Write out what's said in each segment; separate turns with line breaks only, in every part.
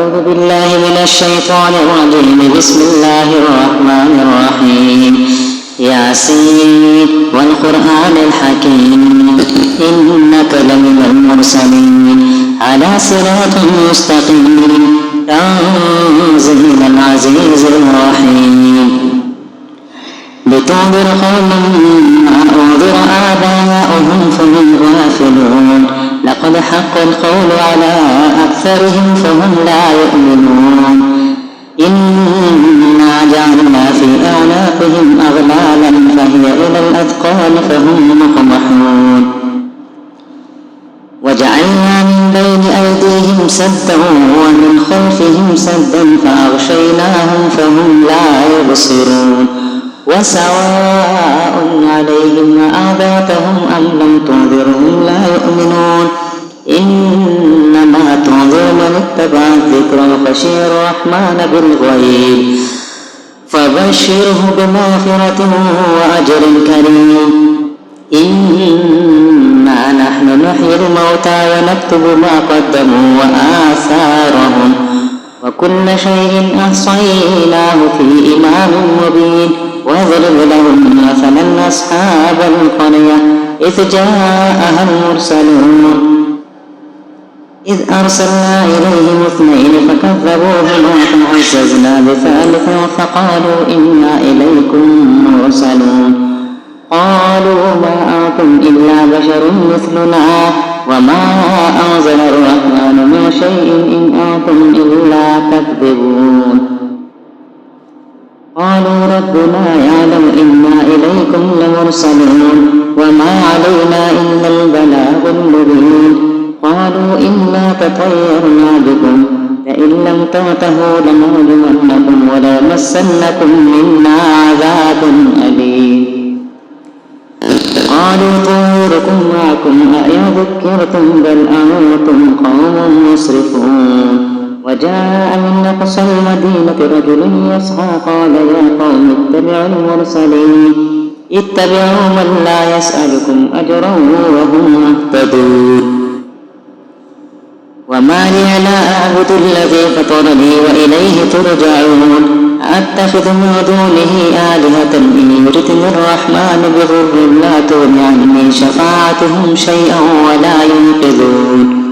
أعوذ بالله من الشيطان الرجيم. بسم الله الرحمن الرحيم. ياسين والقرآن الحكيم إنك لمن المرسلين على صراط مستقيم تنزيل العزيز الرحيم. لتنذر قوما ما أنذر آباؤهم فهم غافلون. لقد حق القول على أكثرهم فهم لا يؤمنون. إنا جعلنا في أعناقهم أغلالا فهي إلى الأذقان فهم مقمحون. وجعلنا من بين أيديهم سدا ومن خلفهم سدا فأغشيناهم فهم لا يبصرون. وسواء عليهم أأنذرتهم أم لم تنذرهم لا يؤمنون. إنما تنذر من اتبع الذكر وخشي الرحمن بالغيب فبشره بمغفرة وأجر كريم. إنا نحن نحيي الموتى ونكتب ما قدموا وآثارهم وكل شيء أحصيناه في إمام مبين. واضرب لهم مثلا أصحاب القرية إذ جاءها المرسلون إذ أرسلنا إليهم 2 فكذبوهما فعززنا بثالث فقالوا إنا إليكم مرسلون. قالوا ما أنتم إلا بشر مثلنا وما أنزل الرحمن من شيء إن أنتم إلا تكذبون. قالوا ربنا يعلم إنا إليكم لمرسلون وما علينا إلا البلاغ المبين. قالوا إنا تطيرنا بكم لئن لم تنتهوا لنرجمنكم وليمسنكم منا عذاب أليم. قالوا طيركم معكم أئن ذكرتم بل أنتم قوم مسرفون. وجاء من أقصى المدينة رجل يسعى قال يا قوم اتبعوا المرسلين اتبعوا من لا يسألكم أجرا وهم مهتدون. وما لي لا أعبد الذي فطرني وإليه ترجعون. أتخذ من دونه آلهة إن يردني الرحمن بضر لا تغن عني شفاعتهم شيئا ولا ينقذون.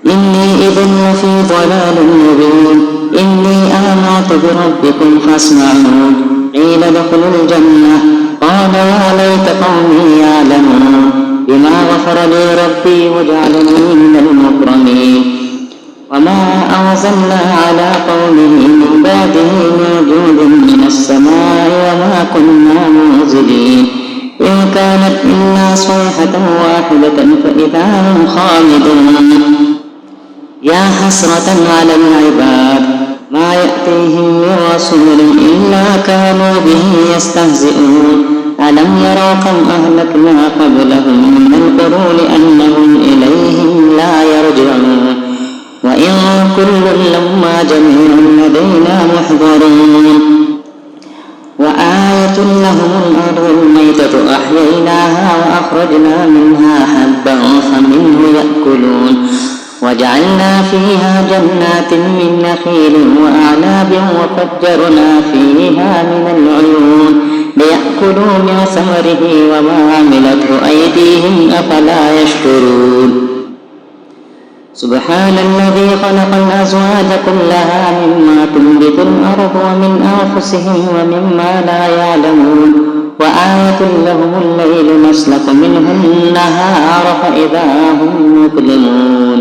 إني إذا لفي ضلال مبين. إني آمنت بربكم فاسمعون. قيل ادخلوا الجنة قال يا ليت قومي يعلمون بما غفر لي ربي وجعلني من المكرمين. وما أنزلنا على قومه من بعده من جود من السماء وما كنا منزلين. إن كانت إلا صيحة واحدة فإذا هم خامدون. يا حسرة على العباد ما يأتيهم من رسول إلا كانوا به يستهزئون. ألم يروا كم أهلكنا قبلهم من القرون أنهم إليهم لا يرجعون. وإن كل لما جميع لدينا محضرون. وآية لهم الأرض الميتة أحييناها وأخرجنا منها حبا فمنه يأكلون. وجعلنا فيها جنات من نخيل وأعناب وفجرنا فيها من العيون ليأكلوا من ثمره وما عملته أيديهم أفلا يشكرون. سبحان الذي خلق الأزواج كلها مما تنبت الأرض ومن أنفسهم ومما لا يعلمون. وآية لهم الليل نسلك منه النهار فإذا هم مظلمون.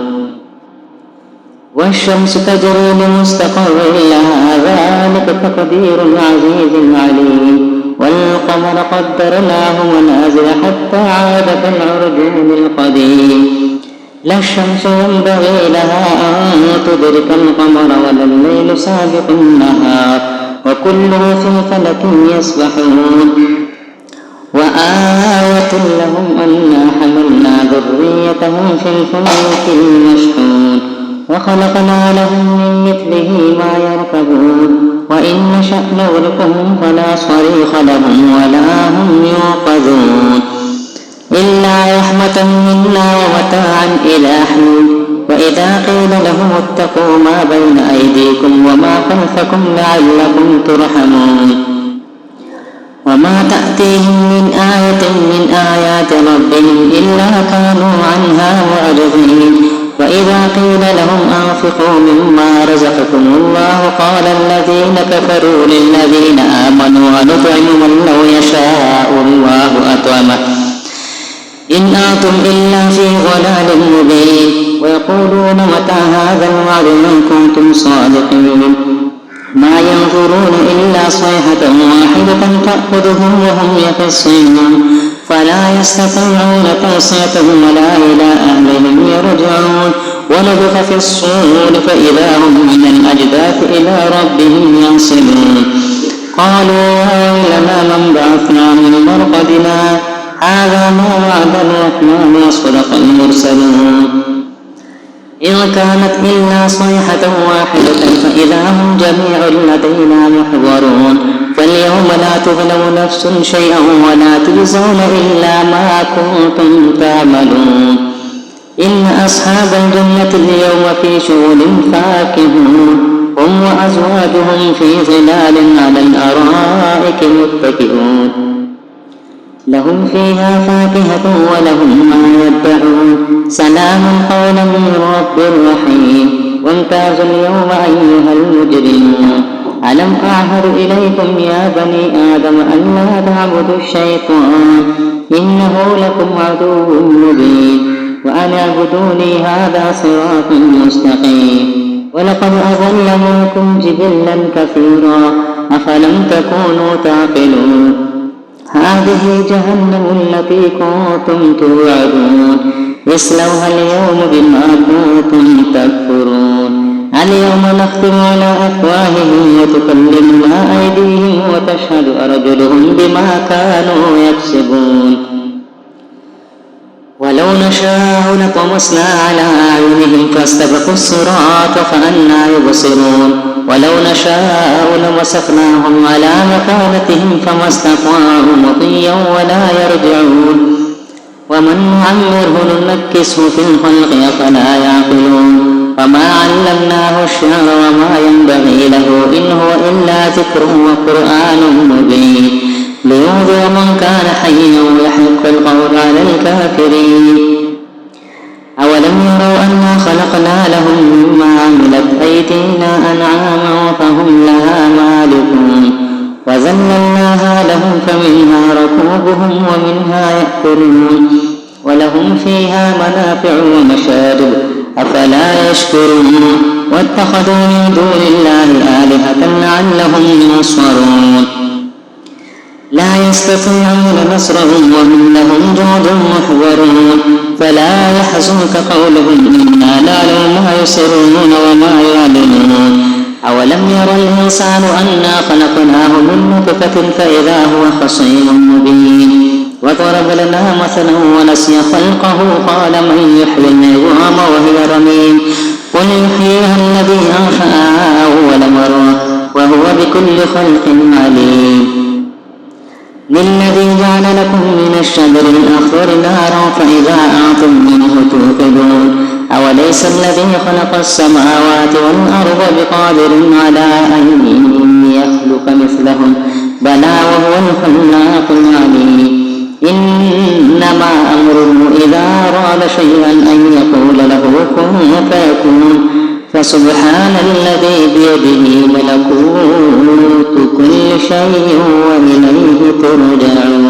والشمس تجري لمستقر لها ذلك تقدير العزيز العليم. والقمر قدرناه منازل حتى عاد كالعرجون القديم. لا الشمس ينبغي لها أن تدرك القمر ولا الليل سابق النهار وكل في فلك يسبحون. وآية لهم أنا حملنا ذريتهم في الفلك المشحون وخلقنا لهم من مثله ما يركبون. وإن نشأ نغرقهم فلا صريخ لهم ولا هم ينقذون إلا رحمة منا ومتاعا إلى حين. وإذا قيل لهم اتقوا ما بين أيديكم وما خلفكم لعلكم ترحمون وما تأتيهم من آية من آيات ربهم إلا كانوا عنها معرضين وإذا قيل لهم أنفقوا مما رزقكم الله قال الذين كفروا للذين آمنوا أنطعم من لو يشاء الله أطعمه إن أنتم إلا في ضلال مبين ويقولون متى هذا الوعد إن كنتم صادقين ما ينظرون إلا صيحة واحدة تأخذهم وهم يخصمون فلا يستطيعون توصية ولا إلى أهلهم يرجعون ونفخ في الصور فإذا هم من الأجداث إلى ربهم ينسلون قالوا يا ويلنا من بعثنا من مرقدنا هذا ما وعد الرحمن وصدق المرسلون إن كانت إلا صيحة واحدة فإذا هم جميع لدينا محضرون فاليوم لا تظلم نفس شيئا ولا تجزون إلا ما كنتم تعملون إن أصحاب الجنة اليوم في شغل فاكهون هم وأزواجهم في ظلال على الأرائك متكئون لهم فيها فاكهة ولهم ما يدعون سلام قولا من رب رحيم وامتازوا اليوم أيها المجرمون ألم أعهد إليكم يا بني آدم أن لا تعبدوا الشيطان إنه لكم عدو مبين وأن اعبدوني هذا صراط مستقيم ولقد أضل منكم جبلا كثيرا أفلم تكونوا تعقلون هذه جهنم التي كنتم توعدون اصلوها اليوم بما كنتم تكفرون اليوم نختم على أفواههم وتكلمنا أيديهم وتشهد أرجلهم بما كانوا يكسبون ولو نشاء لطمسنا على أعينهم فاستبقوا الصراط فأنى يبصرون ولو نشاء لمسخناهم على مكانتهم فما استطاعوا مضيا ولا يرجعون ومن نعمره ننكسه في الخلق أفلا يعقلون وما علمناه الشعر وما ينبغي له إن هو إلا ذكر وقرآن مبين لينذر من كان حيا ويحق القول على الكافرين أولم يروا أنا خلقنا لهم مما عملت أيدينا أنعاما فهم لها مالكون وذللناها لهم فمنها ركوبهم ومنها يأكلون ولهم فيها منافع ومشارب أفلا يشكرون واتخذوا من دون الله آلهة لعلهم ينصرون لا يستطيعون نصرهم وهم لهم جند محضرون فلا يحزنك قولهم إنا نعلم ما يسرون وما يعلنون أولم ير الإنسان أنا خلقناه من نطفة فإذا هو خصيم مبين وضرب لنا مثلا ونسي خلقه قال من يحيي العظام وهي رميم قل يحييها الذي أنشأها أول مرة وهو بكل خلق عليم للذي جعل لكم من الشجر الأخضر نارا فإذا أنتم منه توقدون أوليس الذي خلق السماوات والأرض بقادر على أن يخلق مثلهم بلى وهو الخلاق العليم إنما أمره إذا أراد شيئا أن يقول له كن فيكون فسبحان الذي بيده ملكوت كل شيء وإليه ترجعون